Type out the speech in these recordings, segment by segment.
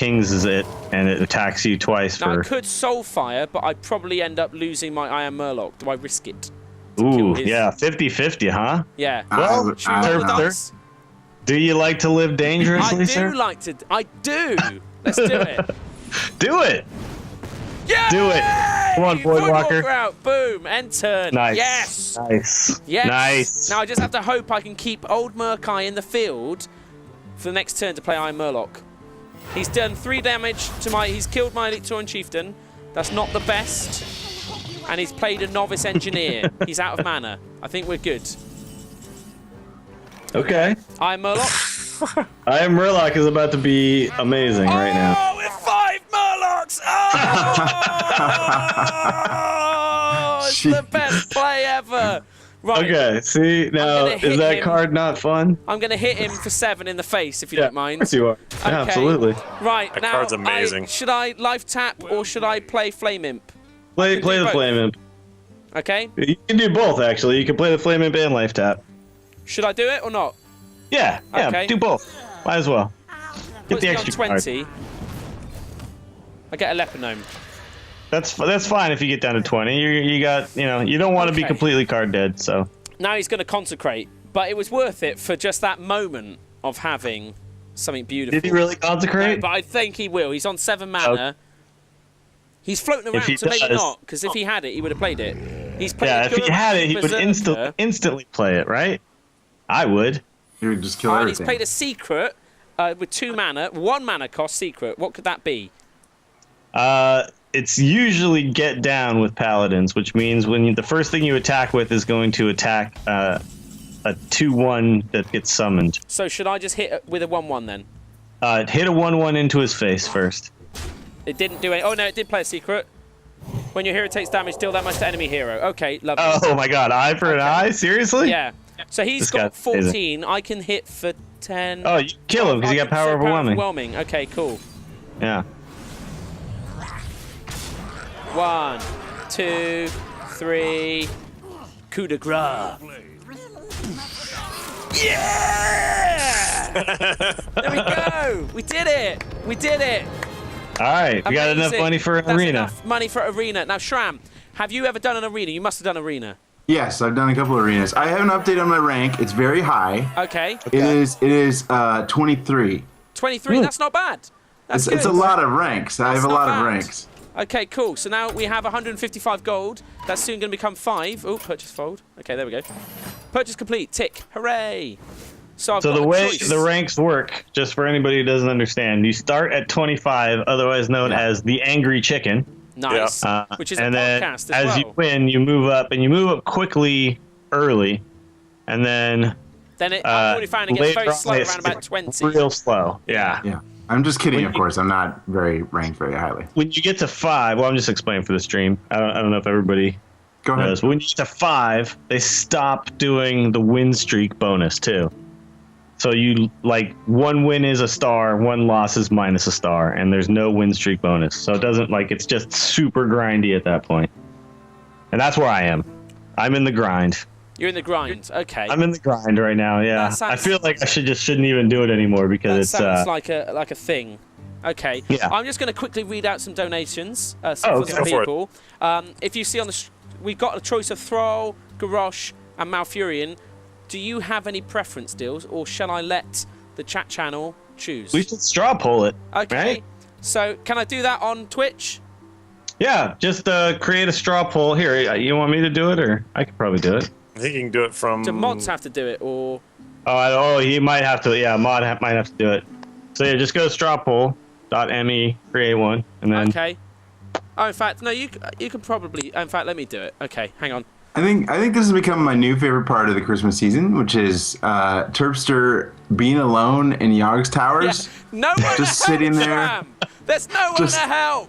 Kings is it, and it attacks you twice Now, for... I could Soulfire, but I'd probably end up losing my Iron Murloc. Do I risk it? Ooh, yeah, 50-50, huh? Yeah. Well, Should we roll the dice? do you like to live dangerously, sir? I do. Let's do it. Do it! Yeah! Do it! Come on, Voidwalker. Out. Boom. End turn. Nice. Yes. Nice. Yes. Nice. Now I just have to hope I can keep old Murkai in the field for the next turn to play Iron Murloc. He's done 3 damage to my... He's killed my Elite Tauren Chieftain. That's not the best. And he's played a Novice Engineer. He's out of mana. I think we're good. Okay. Iron Murloc. Iron Murloc is about to be amazing right now. Oh, with 5 Murlocs! Oh! It's the best play ever. Right. Okay, see, now, is that card not fun? I'm going to hit him for 7 in the face, if you don't mind. Of course you are. Okay. Yeah, absolutely. Right, That now, card's amazing. should I life tap or should I play Flame Imp? Play the both. Flame Imp. Okay. You can do both, actually. You can play the Flame Imp and life tap. Should I do it or not? Yeah, Okay. do both. Might as well. Get Puts the me extra on card. 20. I get a Leper Gnome. That's fine if you get down to 20. You got, you don't want to be Okay. completely card dead, so. Now he's going to consecrate, but it was worth it for just that moment of having something beautiful. Did he really consecrate? No, but I think he will. He's on 7 mana. He's floating around, he so maybe does- not, because if he had it, he would have played it. He's played Yeah, a if he had it, he would Berserker. instantly play it, right? I would. You would just kill And he's everything. played a secret with 2 mana, 1 mana cost secret. What could that be? It's usually get down with paladins, which means when the first thing you attack with is going to attack a 2/1 that gets summoned. So should I just hit it with a 1/1 then? Hit a 1/1 into his face first. It didn't do it. Oh no, it did play a secret. When your hero takes damage, deal that much to enemy hero. Okay, lovely. Oh my god, eye for an eye? Seriously? Yeah. So he's This got guy's 14. I can hit for 10. Oh, you can kill him because you got power overwhelming. Okay, cool. Yeah. 1, 2, 3. Coup de grace. Yeah! There we go. We did it. We did it. All right, we got enough Amazing. money for an That's arena. Enough money for arena. Now, Shram, have you ever done an arena? You must have done arena. Yes, I've done a couple arenas. I have an update on my rank. It's very high. Okay. It is 23. 23. That's not bad. That's It's a good. lot of ranks. I have a not lot bad. of ranks. Okay, cool. So now we have 155 gold. That's soon going to become 5. Oh, purchase fold. Okay, there we go. Purchase complete. Tick. Hooray. So I've So got the a way choice. the ranks work, just for anybody who doesn't understand, you start at 25, otherwise known as the Angry Chicken. Nice. Which is and a then podcast as as you well. win, you move up, and you move up quickly early, and then Then I've already found it gets later very on slow, it's around about 20. real slow. Yeah. Yeah. I'm just kidding, When of you- course. I'm not ranked very highly. When you get to 5, well, I'm just explaining for the stream. I don't know if everybody Go ahead. knows. But when you get to 5, they stop doing the win streak bonus too. So you like 1 win is a star, 1 loss is minus a star, and there's no win streak bonus. So it doesn't it's just super grindy at that point. And that's where I am. I'm in the grind. You're in the grind. Okay. I'm in the grind right now. Yeah. That sounds- I feel like I shouldn't even do it anymore because That it's sounds like a thing. Okay. Yeah. I'm just going to quickly read out some donations for okay. some Go for it. people. If you see on the... We've got a choice of Thrall, Garrosh, and Malfurion. Do you have any preference, Deals, or shall I let the chat channel choose? we should straw poll it. Okay. Right? So, can I do that on Twitch? Yeah, just create a straw poll. Here, you want me to do it, or I could probably do it. I think you can do it from. Do mods have to do it, or... Oh, he might have to. Yeah, might have to do it. So yeah, just go to strawpoll.me, create one, and then. Okay. Oh, in fact, no, you can probably... In fact, let me do it. Okay, hang on. I think this has become my new favorite part of the Christmas season, which is Terpster being alone in Yogg's Towers. Yeah. No one Just to help, sitting there. Shram! There's no one Just- to help!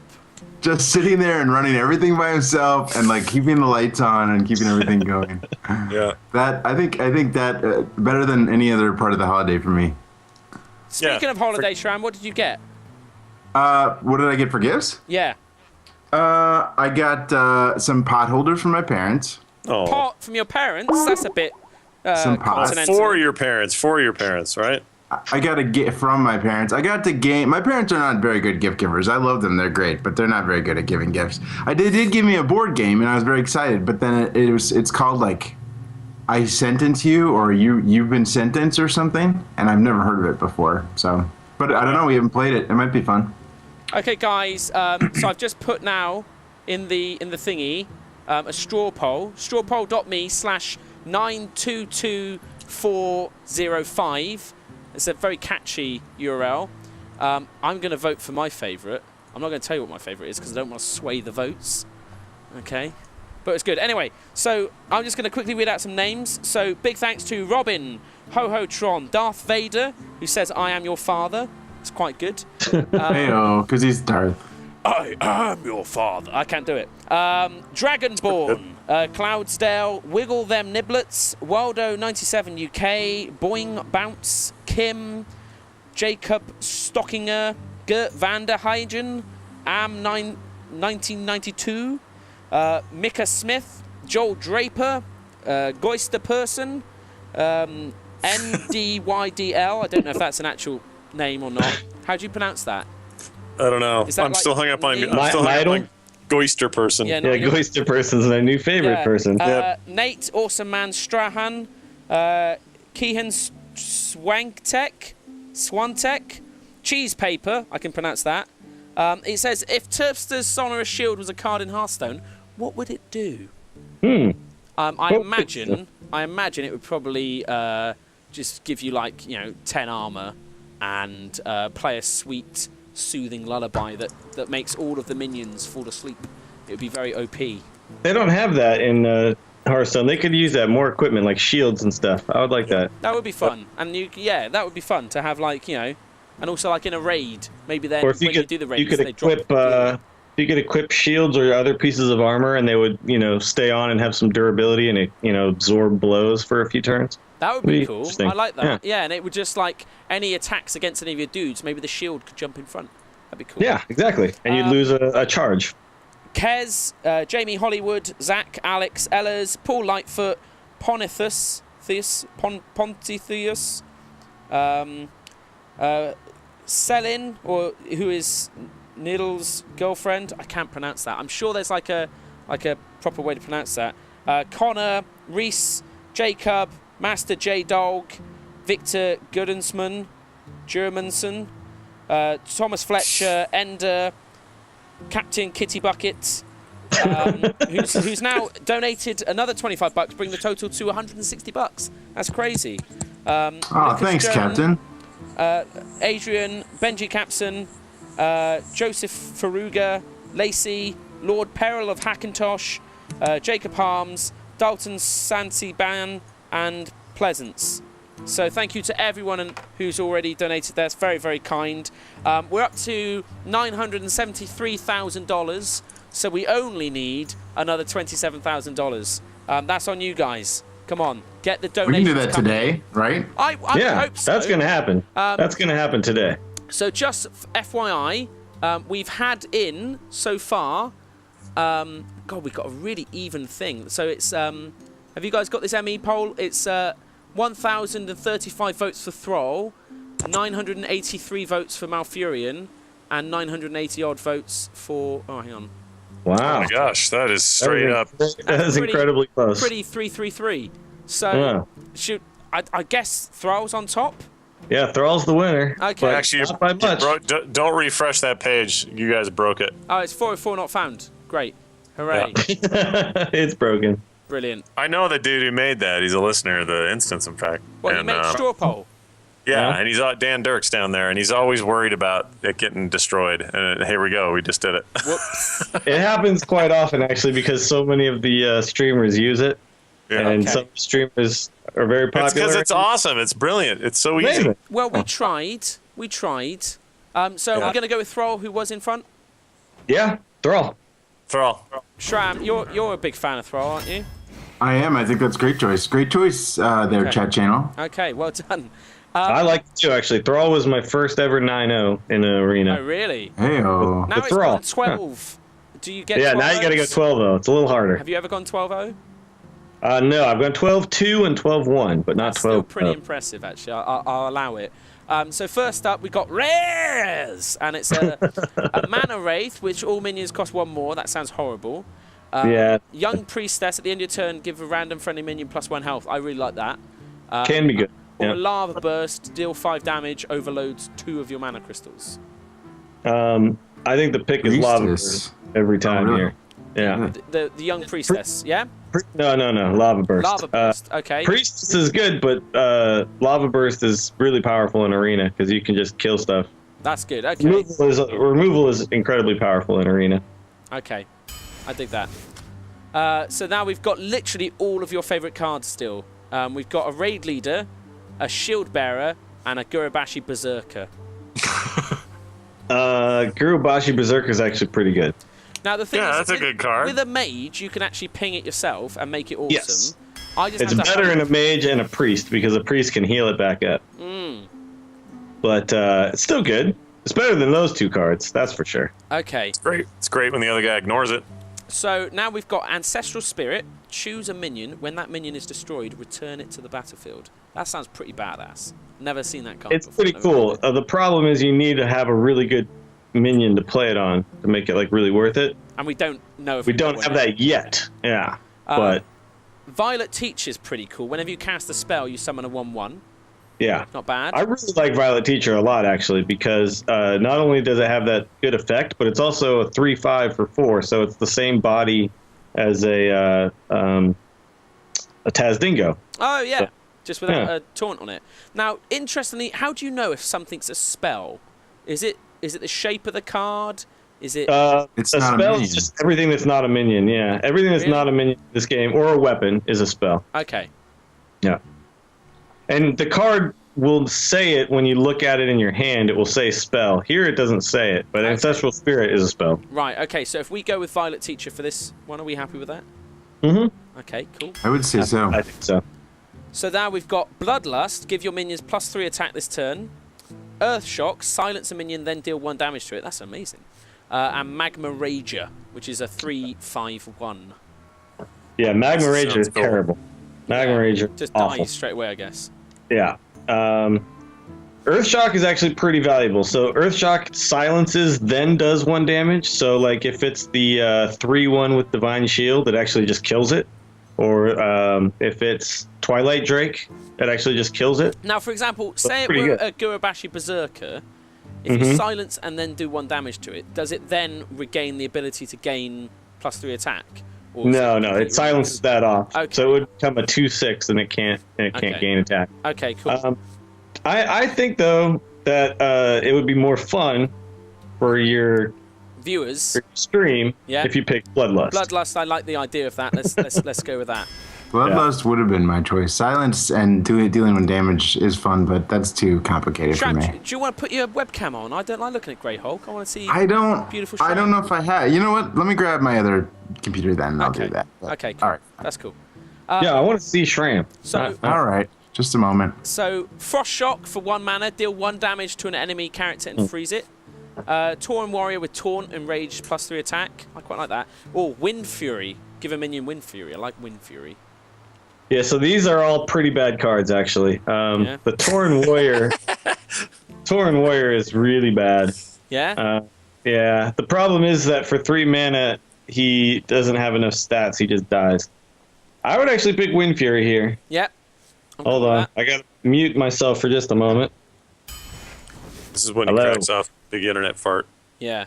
Just sitting there and running everything by himself and like keeping the lights on and keeping everything going. Yeah. That I think that better than any other part of the holiday for me. Speaking of holiday, Shram, what did you get? What did I get for gifts? Yeah. I got some pot holders from my parents. Oh. Pot from your parents? That's a bit Some pot. continental. For your parents, right? I got a gift from my parents. I got to game. My parents are not very good gift givers. I love them; they're great, but they're not very good at giving gifts. They did give me a board game, and I was very excited. But then it's called like, I sentence you, or you've been sentenced, or something. And I've never heard of it before. So, but I don't know. We haven't played it. It might be fun. Okay, guys. So I've just put now in the thingy a straw poll. Strawpoll.me/922405. It's a very catchy URL. I'm going to vote for my favourite. I'm not going to tell you what my favourite is because I don't want to sway the votes. Okay? But it's good. Anyway, so I'm just going to quickly read out some names. So big thanks to Robin, Ho-Ho-Tron, Darth Vader, who says, I am your father. It's quite good. Heyo, because he's Darth. I am your father. I can't do it. Dragonborn, Cloudsdale, Wiggle Them Niblets, Waldo97 UK, Boing Bounce, Kim, Jacob Stockinger, Gert Vanderheijen, Am1992, Mika Smith, Joel Draper, Goister Person, NDYDL. I don't know if that's an actual name or not. How do you pronounce that? I don't know. Is that I'm like still hung up on Idol? Goister Person. Yeah, no, Yeah, Goister Person's my new favorite person. Yep. Nate, Awesome Man Strahan, Keehan Swantek, Cheese Paper, I can pronounce that. It says, if Terpster's Sonorous Shield was a card in Hearthstone, what would it do? I imagine it would probably just give you like 10 armor and play a sweet, soothing lullaby that makes all of the minions fall asleep. It would be very OP. They don't have that in Hearthstone. They could use that more equipment like shields and stuff. I would like that. That would be fun, and that would be fun to have and also like in a raid, maybe then Or if when you do the raids, you could they drop. you could equip shields or other pieces of armor, and they would stay on and have some durability and absorb blows for a few turns. That would be cool. Interesting. I like that. Yeah, and it would just like any attacks against any of your dudes, maybe the shield could jump in front. That'd be cool. Yeah, exactly. And you'd lose a charge. Kez, Jamie Hollywood, Zach, Alex, Ellers, Paul Lightfoot, Pontitheus, Selin, or who is Needle's girlfriend. I can't pronounce that. I'm sure there's like a proper way to pronounce that. Connor, Reese, Jacob, Master J Dog, Victor Gudensman, Germanson, Thomas Fletcher, Ender, Captain Kitty Bucket, who's now donated another $25, bring the total to $160. That's crazy. Thanks, Jones, Captain. Adrian, Benji Capson, Joseph Faruga, Lacey, Lord Peril of Hackintosh, Jacob Harms, Dalton Sansiban, and Pleasance. So thank you to everyone who's already donated. That's very, very kind. We're up to $973,000, so we only need another $27,000. That's on you guys. Come on, get the donations. We can do that today, right? I hope so. That's going to happen. That's going to happen today. So just FYI, we've had in so far. God, we've got a really even thing. So it's. Have you guys got this ME poll? It's 1,035 votes for Thrall, 983 votes for Malfurion, and 980 odd votes for. Oh, hang on. Wow. Oh my gosh, that is straight up. That is incredibly close. Pretty 3-3-3. So I guess Thrall's on top. Yeah, Thrall's the winner. Okay. Actually, not by much. don't refresh that page. You guys broke it. Oh, it's 404 not found. Great. Hooray. It's broken. Brilliant. I know the dude who made that. He's a listener of the instance, in fact. Well, you made straw poll. Yeah, and he's Dan Dirks down there, and he's always worried about it getting destroyed. And here we go, we just did it. Whoops. It happens quite often, actually, because so many of the streamers use it. Yeah. And Okay. some streamers are very popular. It's because it's awesome. It's brilliant. It's so easy. Amazing. Well, we tried. So we're going to go with Thrall, who was in front. Yeah, Thrall. Thrall. Shram, you're a big fan of Thrall, aren't you? I am. I think that's a great choice. Great choice there, Okay. chat channel. Okay, well done. I like it too, actually. Thrall was my first ever 9-0 in an arena. Oh, really? Hey-oh. Now With it's Thrall. gone 12. Do you get Yeah, 12 now you got to go votes? 12-0. It's a little harder. Have you ever gone 12-0? No, I've gone 12-2 and 12-1, but not That's still 12-0. pretty impressive, actually. I'll allow it. So first up, we got Rares, and it's a Mana Wraith, which all minions cost 1 more. That sounds horrible. Yeah. Young Priestess, at the end of your turn, give a random friendly minion +1 health. I really like that. Can be good. Or Yeah. Lava Burst, deal 5 damage, overloads 2 of your mana crystals. I think the pick is Lava Priestess. Burst every time really? here. Yeah. The Young Priestess, yeah? No, Lava Burst. Lava Burst, okay. Priestess is good, but Lava Burst is really powerful in Arena because you can just kill stuff. That's good, okay. Removal is incredibly powerful in Arena. Okay, I dig that. So now we've got literally all of your favourite cards still. We've got a Raid Leader, a Shield Bearer, and a Gurubashi Berserker. Gurubashi Berserker is actually pretty good. Now the thing is, that's a good card. With a mage, you can actually ping it yourself and make it awesome. Yes. I just It's have to better in a mage and a priest because a priest can heal it back up. But it's still good. It's better than those 2 cards, that's for sure. Okay, Great. It's great when the other guy ignores it. so now we've got Ancestral Spirit. Choose a minion. When that minion is destroyed, return it to the battlefield. That sounds pretty badass. Never seen that card It's before. pretty Never cool. heard it. The problem is you need to have a really good minion to play it on to make it like really worth it. And we don't know if We we've don't got have one that yet. Yeah. Um, But Violet Teacher is pretty cool. Whenever you cast a spell, you summon a 1/1. yeah. Not bad. I really like Violet Teacher a lot actually because not only does it have that good effect, but it's also a 3/5 for 4, so it's the same body as a Tazdingo. Oh, yeah. Just without Yeah. a taunt on it. Now, interestingly, how do you know if something's a spell? Is it the shape of the card? Is it... It's a not a spell minion. is just everything that's not a minion. Yeah, everything that's Really? not a minion in this game or a weapon is a spell. okay. Yeah. And the card will say it when you look at it in your hand. It will say spell. Here it doesn't say it, but Okay. Ancestral Spirit is a spell. Right, okay. So if we go with Violet Teacher for this one, are we happy with that? Mm-hmm. Okay, cool. I would say so. I think so. So now we've got Bloodlust. Give your minions +3 attack this turn. Earth Shock. Silence a minion, then deal 1 damage to it. That's amazing. And Magma Rager, which is a 3/5/1. Yeah, Magma Sounds Rager is cool. terrible. Magma Rager Just awful. dies straight away, I guess. Yeah. Earthshock is actually pretty valuable. So Earthshock silences, then does 1 damage. So like if it's the 3/1 with Divine Shield, it actually just kills it. Or if it's Twilight Drake, it actually just kills it. Now, for example, say it pretty were good. a Gurubashi Berserker. If you silence and then do 1 damage to it, does it then regain the ability to gain +3 attack? Or is No, completely it silences that off. Okay. So it would become a 2/6 and it can't Okay. gain attack. Okay, cool. I think though that it would be more fun for your Viewers, stream Yeah. if you pick Bloodlust. Bloodlust. I like the idea of that. Let's go with that. Bloodlust would have been my choice. Silence and dealing with damage is fun, but that's too complicated for Shram, me. do you want to put your webcam on? I don't like looking at Grey Hulk. I want to see. I don't. Beautiful I shot. don't know if I have. You know what? Let me grab my other computer then. And I'll Okay. do that. Okay, cool. All right. That's cool. Yeah, I want to see Shram. So- All right. Just a moment. So, Frost Shock for 1 mana, deal 1 damage to an enemy character and freeze it. Tauren Warrior with Taunt and Rage +3 attack. I quite like that. Or Wind Fury. Give a minion Wind Fury. I like Wind Fury. Yeah, so these are all pretty bad cards actually. Yeah. The Tauren Warrior, Tauren Warrior is really bad. Yeah? Yeah, the problem is that for 3 mana, he doesn't have enough stats. He just dies. I would actually pick Wind Fury here. Yep. I'm Hold cool with on, that. I gotta mute myself for just a moment. This is when he Hello. cracks off big internet fart. Yeah.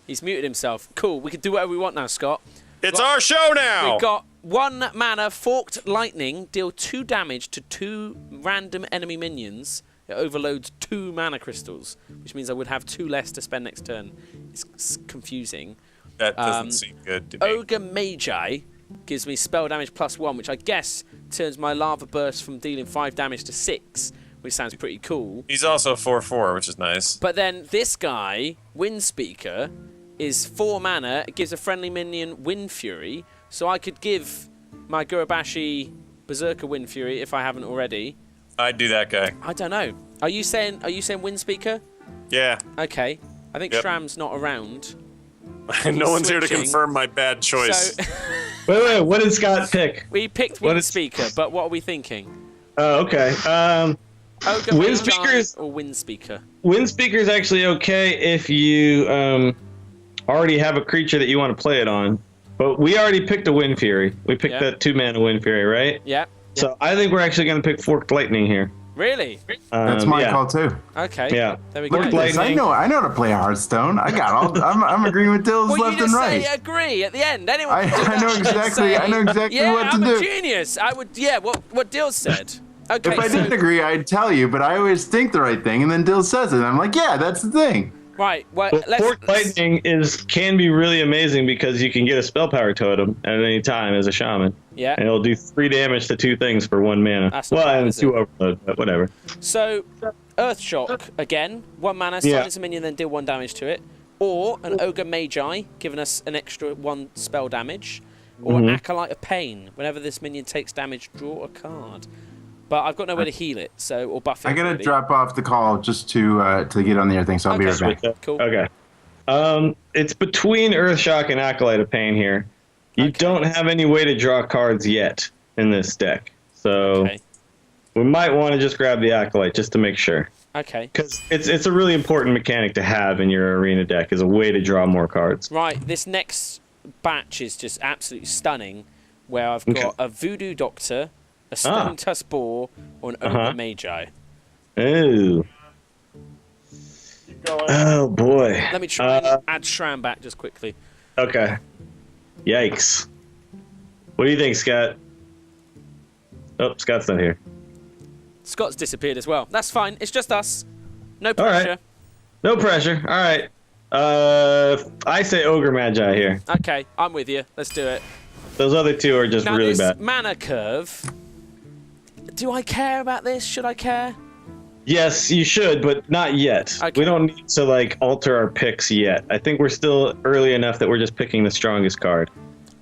He's muted himself. Cool. We can do whatever we want now, Scott. It's our show now. We've got 1 mana, Forked Lightning, deal 2 damage to 2 random enemy minions. It overloads 2 mana crystals, which means I would have 2 less to spend next turn. It's confusing. That doesn't seem good to me. Ogre Magi gives me spell damage +1, which I guess turns my Lava Burst from dealing 5 damage to 6, which sounds pretty cool. He's also 4/4, which is nice. But then this guy, Windspeaker, is 4 mana. It gives a friendly minion Wind Fury, so I could give my Gurubashi Berserker Wind Fury if I haven't already. I'd do that guy. I don't know. Are you saying Windspeaker? Yeah. Okay. I think Yep. Shram's not around. No one's here to switching. confirm my bad choice. So Wait, what did Scott pick? we picked What is- Windspeaker, but what are we thinking? Oh, okay. Ogre Wind Magi Speakers- or Wind Speaker? Wind Speaker is actually okay if you already have a creature that you want to play it on. But we already picked a Wind Fury. We picked Yeah. that 2-mana Wind Fury, right? Yeah. So I think we're actually going to pick Forked Lightning here. Really? That's my yeah. call too. Okay. Yeah. There we Look go. at Lightning. I know how to play Hearthstone. I got all. I'm agreeing with Dills Well, left you and just right. say agree at the end. Anyone I- can do I know that and exactly- say, I know exactly yeah, what to I'm do." a genius. I would. Yeah. What Dill said. Okay. If I so, didn't agree, I'd tell you, but I always think the right thing, and then Dill says it, and I'm like, yeah, that's the thing. right. Well, But Forked Lightning can be really amazing because you can get a spell power totem at any time as a shaman. Yeah. And it'll do 3 damage to 2 things for 1 mana. That's not well, bad, and is 2 it? overload, but whatever. So, Earthshock again, 1 mana, Yeah. silence a minion, then deal 1 damage to it, or an Ogre Magi, giving us an extra 1 spell damage, or Acolyte of Pain. Whenever this minion takes damage, draw a card. But I've got nowhere to heal it, so or buff it. I gotta really. drop off the call just to get on the other thing, so I'll be Okay. right back. Cool. Okay. It's between Earthshock and Acolyte of Pain here. You don't have any way to draw cards yet in this deck. So Okay. we might want to just grab the Acolyte just to make sure. Okay. Because it's a really important mechanic to have in your arena deck as a way to draw more cards. Right. This next batch is just absolutely stunning, where I've got a Voodoo Doctor, a Stone Tusk Boar, or an Ogre Magi. Ooh. Oh boy. Let me try and add Shram back just quickly. Okay. Yikes. What do you think, Scott? Oh, Scott's not here. Scott's disappeared as well. That's fine. It's just us. No All right. pressure. No pressure. All right. I say Ogre Magi here. Okay, I'm with you. Let's do it. Those other 2 are just Now really this bad. mana curve. Do I care about this? Should I care? Yes, you should, but not yet. Okay. We don't need to like alter our picks yet. I think we're still early enough that we're just picking the strongest card.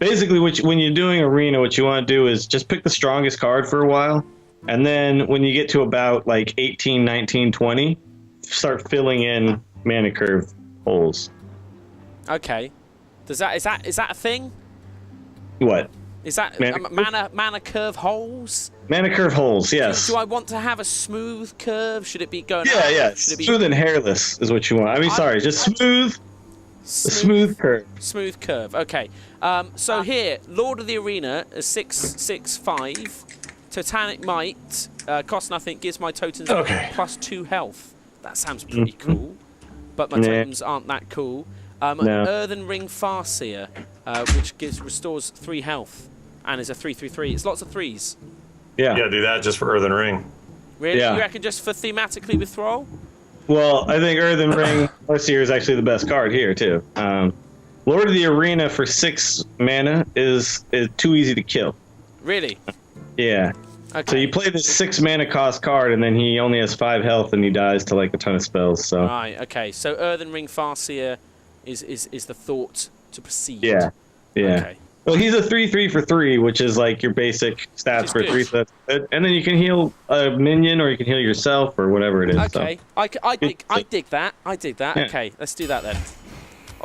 Basically, when you're doing arena, what you want to do is just pick the strongest card for a while, and then when you get to about like 18, 19, 20, start filling in mana curve holes. Okay. Is that a thing? What? Is that Mana mana curve holes? Mana curve holes, yes. Do I want to have a smooth curve? Should it be going Yeah, up? yeah. Should it be Smooth and hairless is what you want. I mean, sorry, just smooth. A smooth curve. Smooth curve. Okay. So here, Lord of the Arena is 6/6/5. Totanic Might costs nothing. Gives my totems +2 health. That sounds pretty cool. But my totems aren't that cool. No. Earthen Ring Farseer, which restores 3 health, and is a 3/3/3. It's lots of 3s. Yeah. Yeah, do that just for Earthen Ring. Really? Yeah. You reckon just for thematically with Thrall? Well, I think Earthen Ring Farseer is actually the best card here too. Lord of the Arena for 6 mana is too easy to kill. Really? Yeah. Okay. So you play this 6 mana cost card, and then he only has 5 health, and he dies to like a ton of spells. So Right. Okay. So Earthen Ring Farseer is the thought to proceed. yeah, yeah. Okay. Well, he's a 3/3 for 3, which is like your basic stats is for good. 3. So that's good. And then you can heal a minion, or you can heal yourself, or whatever it is. Okay. I dig that. I dig that. Yeah. Okay. Let's do that then.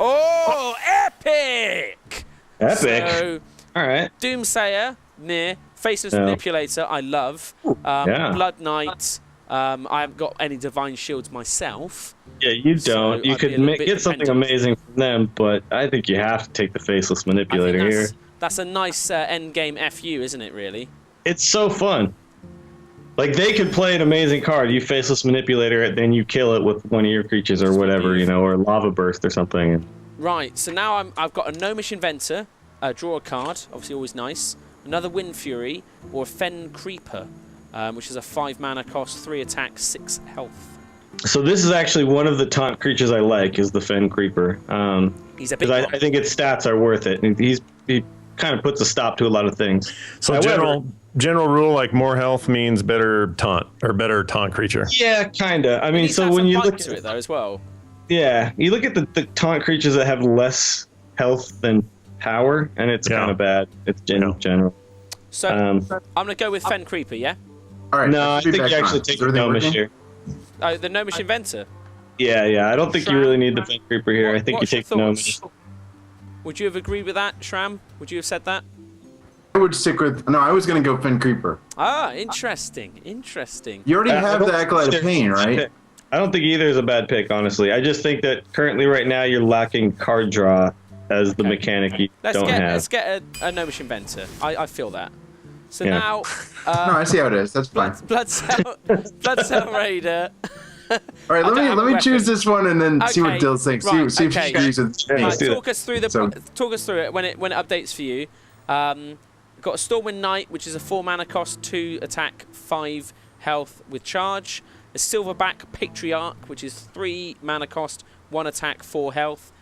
Oh, epic! So, epic. So, All right. Doomsayer, near. Faceless Yeah. Manipulator, I love. Yeah. Blood Knight. I haven't got any Divine Shields myself. Yeah, you So don't. You I'd be a could little bit get something dependent. amazing from them, but I think you have to take the Faceless I Manipulator think here. that's a nice end game FU, isn't it? Really. It's so fun. Like, they could play an amazing card. You Faceless Manipulator it, then you kill it with one of your creatures or whatever, you know, or Lava Burst or something. Right. So now I've got a Gnomish Inventor. Draw a card. Obviously, always nice. Another Wind Fury or a Fen Creeper, which is a 5 mana cost, 3 attack, 6 health. So this is actually one of the taunt creatures I like, is the Fen Creeper. He's a big Because one. I think its stats are worth it. And he kind of puts a stop to a lot of things. So However- general rule, like more health means better taunt or better taunt creature. Yeah, kind of. I mean, Needs to so have when some you bite look to at it though as well. yeah, you look at the taunt creatures that have less health than power, and it's Yeah. kind of bad. It's Yeah. general. So Um, I'm gonna go with Fen Creeper. Yeah. All right. No, I should be think back you actually on. take Is the everything Gnomish working? here. Oh, the Gnomish Inventor. Yeah. I don't think you really need the Fen Creeper here. I think you What's your take the Gnomish. thoughts? Would you have agreed with that, Shram? Would you have said that? would stick with. No, I was gonna go Fen Creeper. Ah, interesting. Interesting. You already I have don't the Acolyte think of Pain, right? I don't think either is a bad pick, honestly. I just think that currently, right now, you're lacking card draw as the Okay. mechanic you don't have. Let's get a Gnomish Inventor. I feel that. So Yeah. now, No, I see how it is. That's fine. Blood Cell Raider. All right, I don't have let a me choose weapon. this one and then see Okay, what Dill thinks. right, See if okay. she agrees with me. Right, Right, do talk us through it when it updates for you. Got a Stormwind Knight, which is a 4 mana cost, 2 attack, 5 health with charge. A Silverback Patriarch, which is 3 mana cost, 1 attack, 4 health,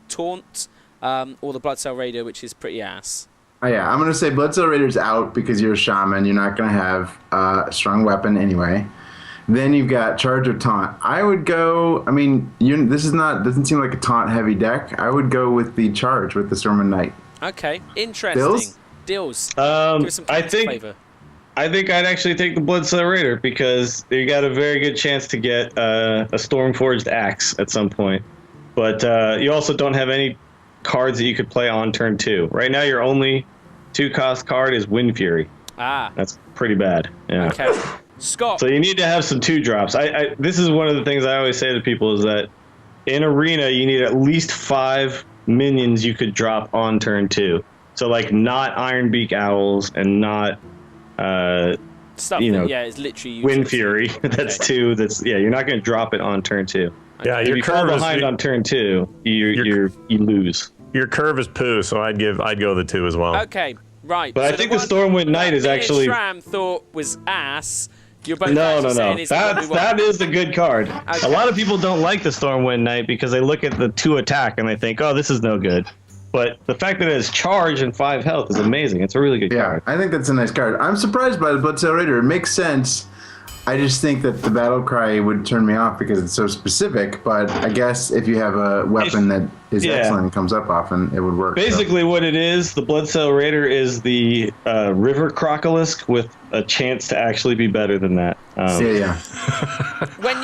taunt. Or the Blood Cell Raider, which is pretty ass. Oh, yeah, I'm gonna say Bloodcell Raider's out because you're a shaman. You're not gonna have a strong weapon anyway. Then you've got Charge or Taunt. I would go. I mean, this is not doesn't seem like a taunt heavy deck. I would go with the Charge with the Stormwind Knight. Okay, interesting. Dills? Dills. Give us some I counter think flavor. I'd actually take the Blood Cell Raider because you got a very good chance to get a Stormforged Axe at some point. But you also don't have any cards that you could play on turn 2. Right now, your only 2-cost card is Wind Fury. Ah, That's pretty bad. Yeah. okay. Scott. So you need to have some 2-drops. This is one of the things I always say to people is that in Arena, you need at least 5 minions you could drop on turn 2. So, like, not Ironbeak Owls and not, Stuff you that, know, yeah, it's literally Wind useless. Fury. That's Okay. 2. You're not going to drop it on turn 2. Yeah, If your you fall curve is behind on turn 2, you lose. your curve is poo, so I'd go the 2 as well. Okay, right. But I so think the one Stormwind Knight is that me and actually... Shram thought was ass. You're both No. actually saying is what we want. That is a good card. Okay. A lot of people don't like the Stormwind Knight because they look at the 2 attack and they think, oh, this is no good. But the fact that it has charge and 5 health is amazing. It's a really good Yeah, card. I think that's a nice card. I'm surprised by the Bloodcell Raider. It makes sense. I just think that the Battle Cry would turn me off because it's so specific. But I guess if you have a weapon that is excellent and comes up often, it would work. Basically, what it is, the Bloodcell Raider is the River Crocolisk with a chance to actually be better than that. Yeah. When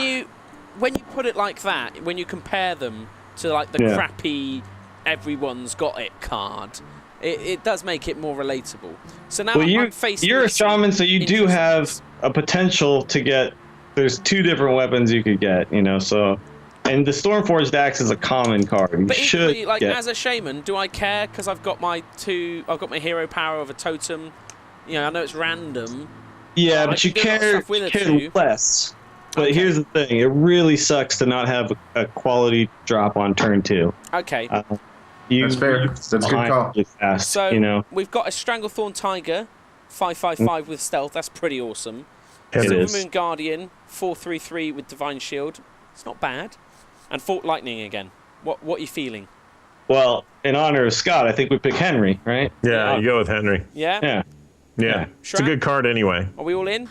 you put it like that, when you compare them to like the crappy everyone's got it card, it does make it more relatable. So now I'm facing you're a some shaman, so you do have interesting- a potential to get. There's 2 different weapons you could get, so. And the Stormforged Axe is a common card. You But should equally, like get. as a shaman, do I care because I've got my hero power of a totem? I know it's random. Yeah, I but you can do a lot of care stuff with it too. less. But Okay. here's the thing: it really sucks to not have a quality drop on turn 2. Okay. That's fair. That's a good behind call. really fast, So we've got a Stranglethorn Tiger, 5/5/5 with stealth. That's pretty awesome. It Silver is. Moon Guardian, 4/3/3 with Divine Shield. It's not bad. And Fort Lightning again. What are you feeling? Well, in honor of Scott, I think we pick Henry, right? Yeah, you go with Henry. Yeah? Yeah. Yeah, it's a Shram? good card anyway. Are we all in?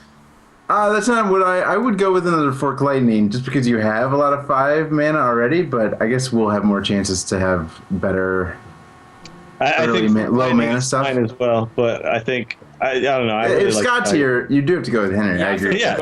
That's not what I would go with another Fork Lightning just because you have a lot of 5 mana already. But I guess we'll have more chances to have better. I Early think low Lightning mana is stuff. fine as well, but I think I don't know. I really If like Scott's Tiger. here, you do have to go with Henry. I agree. Yeah.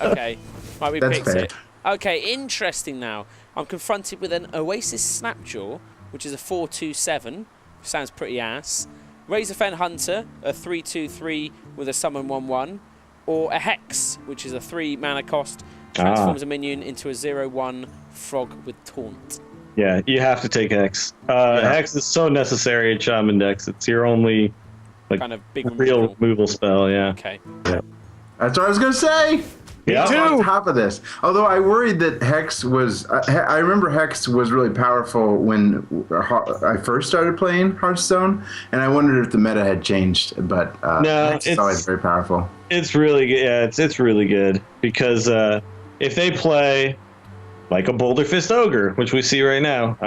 Okay. Right, we That's picked fair. it. Okay, interesting now. I'm confronted with an Oasis Snapjaw, which is a 4/2/7. Sounds pretty ass. Razorfen Hunter, a 3/2/3 with a summon 1/1. Or a Hex, which is a 3 mana cost, transforms a minion into a 0/1 frog with taunt. Yeah, you have to take Hex. Hex is so necessary in Shaman decks. It's your only Kind of big real removal. removal spell. Yeah. Okay. That's what I was gonna say. Yeah. On top of this, although I worried that Hex was, I remember Hex was really powerful when I first started playing Hearthstone, and I wondered if the meta had changed. But No, Hex is it's- always very powerful. It's really good. Yeah, it's really good because if they play like a Boulder Fist Ogre, which we see right now,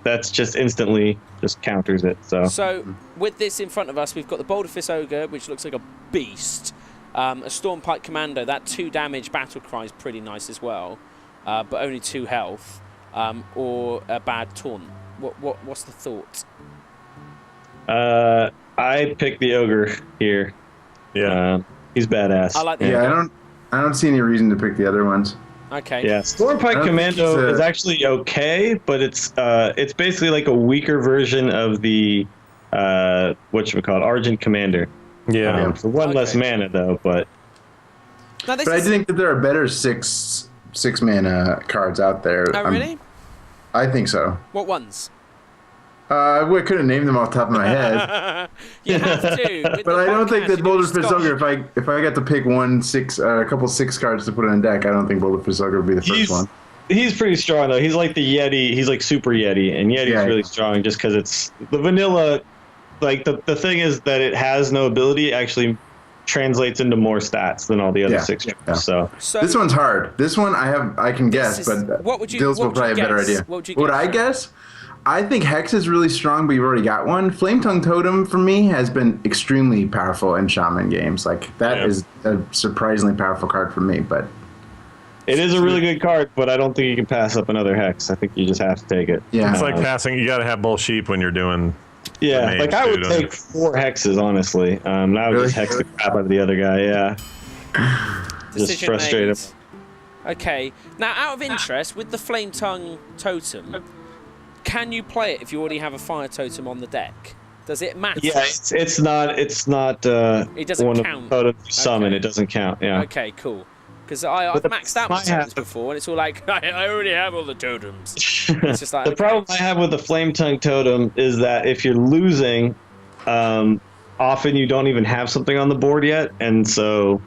that's just instantly just counters it. So, with this in front of us, we've got the Boulder Fist Ogre, which looks like a beast. A Stormpike Commando, that 2 damage battle cry is pretty nice as well, but only 2 health. Or a bad taunt. What's the thought? I picked the Ogre here. Yeah. He's badass. I like the Yeah, Ogre. I don't see any reason to pick the other ones. Okay. Yeah, I Stormpike don't think Commando he's is actually okay, but it's basically like a weaker version of the whatchamacallit, Argent Commander. Yeah. For one less Okay. mana though, but Now, this But I is... think that there are better six mana cards out there. Oh, really? I think so. What ones? I couldn't name them off the top of my head, You have to. with but the I don't think podcast, that you Boulder just got- Fist Ogre. If I got to pick a couple 6 cards to put on deck, I don't think Boulder Fist Ogre would be the first one. he's pretty strong though. He's like the Yeti. He's like Super Yeti, and Yeti's Yeah. really strong just because it's the vanilla. Like the thing is that it has no ability actually translates into more stats than all the other Yeah, 6. yeah. So So, This one's hard. This one I can guess, is- but what would you- Dills what will would probably you have a better guess? idea. What would you Would guess? I guess? I think Hex is really strong, but you've already got one. Flame Tongue Totem for me has been extremely powerful in Shaman games. Like that Yeah. is a surprisingly powerful card for me. But it is a really good card, but I don't think you can pass up another Hex. I think you just have to take it. yeah, It's like passing. You got to have both sheep when you're doing. Yeah, mage, like I would dude, take 4 Hexes honestly. And I would Really? just Hex the crap out of the other guy. Yeah. Decision frustrate made. him. Okay. Now, out of interest, with the Flame Tongue Totem, can you play it if you already have a Fire Totem on the deck? Does it matter? Yeah, it's not It doesn't one count. of the totems you summon. Okay. It doesn't count. Yeah. Okay, cool. Because I've But the maxed out problem my I have- totems before, and it's all like, I already have all the totems. It's just like, The okay. problem I have with the Flame Tongue Totem is that if you're losing, often you don't even have something on the board yet, and so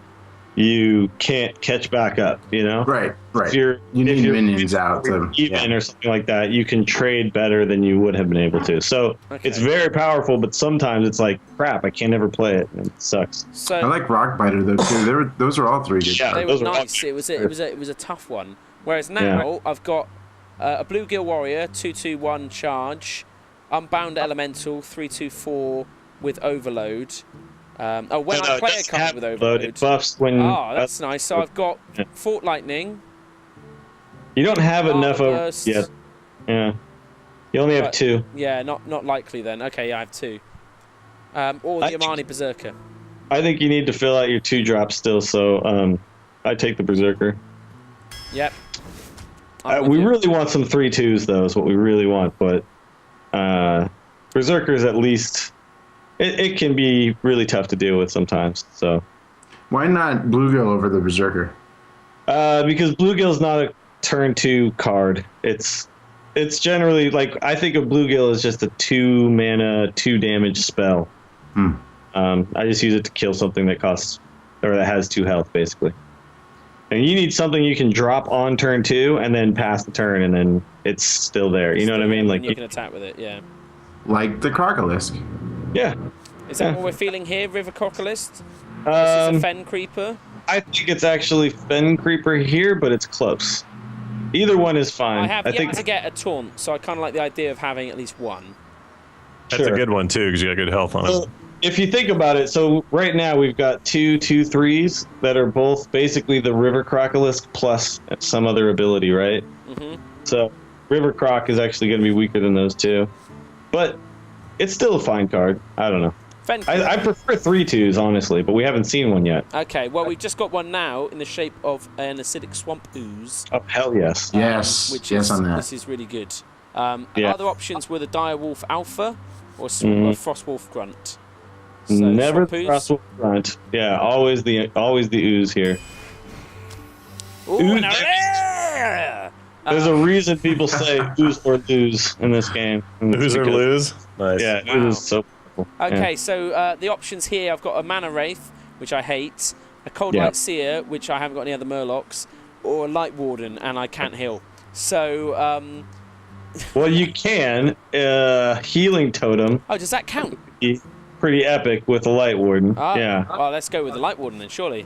you can't catch back up. You know, right. If you're, You if need you're minions out to even or something like that, you can trade better than you would have been able to. So Okay. it's very powerful, but sometimes it's like crap. I can't ever play it, and it sucks. So I like Rockbiter though too. Those are all 3 good Yeah. cards. they were those are nice. It was a tough one. Whereas now I've got a Bluegill Warrior 2/2/1 charge, Unbound Elemental 3/2/4 with Overload. When No, I it play a doesn't card have with Overload. Overload. It buffs when. Oh, that's nice. So I've got Yeah. Fort Lightning. You don't have enough over Burst. yet. Yeah. You only have But- 2. Yeah, not likely then. Okay, yeah, I have 2. Or the I think- Amani Berserker. I think you need to fill out your 2 drops still, so I take the Berserker. Yep. I'm with We you. really want some 3/2s though, is what we really want, but Berserkers at least it can be really tough to deal with sometimes. So Why not Bluegill over the Berserker? because Bluegill's not a turn 2 card. It's generally like I think of Bluegill as just a 2 mana 2 damage spell. I just use it to kill something that costs or that has 2 health basically. And you need something you can drop on turn 2 and then pass the turn and then it's still there. You know what I mean? Like you can attack with it. Yeah. Like the Crocolisk. yeah. Is that Yeah. what we're feeling here, River Crocalist? This is a Fen Creeper. I think it's actually Fen Creeper here, but it's close. Either one is fine. I have yet think to get a taunt, so I kind of like the idea of having at least one. That's Sure. a good one too, because you got good health on So, it. if you think about it, so right now we've got 2/2/3s that are both basically the River Crocolisk plus some other ability, right? Mm-hmm. So River Croc is actually going to be weaker than those 2, but it's still a fine card. I don't know. Fen I prefer 3/2s honestly, but we haven't seen one yet. Okay, well, we've just got one now in the shape of an acidic swamp ooze. Oh hell yes! Yes. Which yes is, on that. This is really good. Yeah. Other options were the Direwolf Alpha or Mhm. Frostwolf Grunt. So, Never swamp the ooze. Russell front. Yeah, always the ooze here. Ooh, Ooze. and There's a reason people say ooze or lose in this game. And it's Lose or because- lose? Nice. Yeah, Wow. ooze is so powerful. Okay, so the options here, I've got a Mana Wraith, which I hate, a Cold Yeah. Light Seer, which I haven't got any other Murlocs, or a Light Warden, and I can't heal. So, Well, you can healing totem. oh, does that count? Be pretty epic with a light warden. Ah, Yeah, well, let's go with the Light Warden then, surely.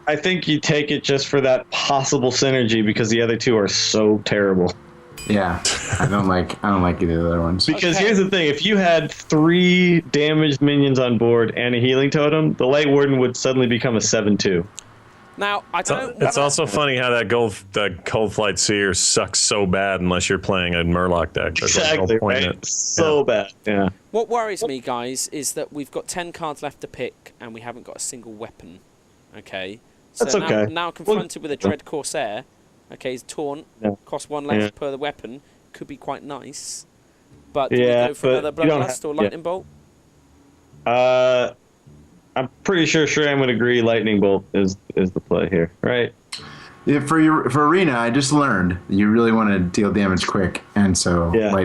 I think you take it just for that possible synergy because the other 2 are so terrible. Yeah. I don't like either of the other ones. Because Okay. here's the thing: if you had 3 damaged minions on board and a healing totem, the light warden would suddenly become a 7/2. Now, I don't know. It's also funny how that Cold Flight Seer sucks so bad unless you're playing a Murloc deck. There's like no Exactly, point in right? it. So bad. Yeah. What worries me, guys, is that we've got 10 cards left to pick, and we haven't got a single weapon. Okay? So That's okay. Now confronted with a Dread Corsair, okay, his taunt, Yeah. cost 1 less Yeah. per the weapon, could be quite nice. But do we Yeah, go for but another you don't Bloodlust have- or yeah. Lightning Bolt? I'm pretty sure Shram would agree. Lightning bolt is the play here, right? For arena, I just learned you really want to deal damage quick, and so Yeah.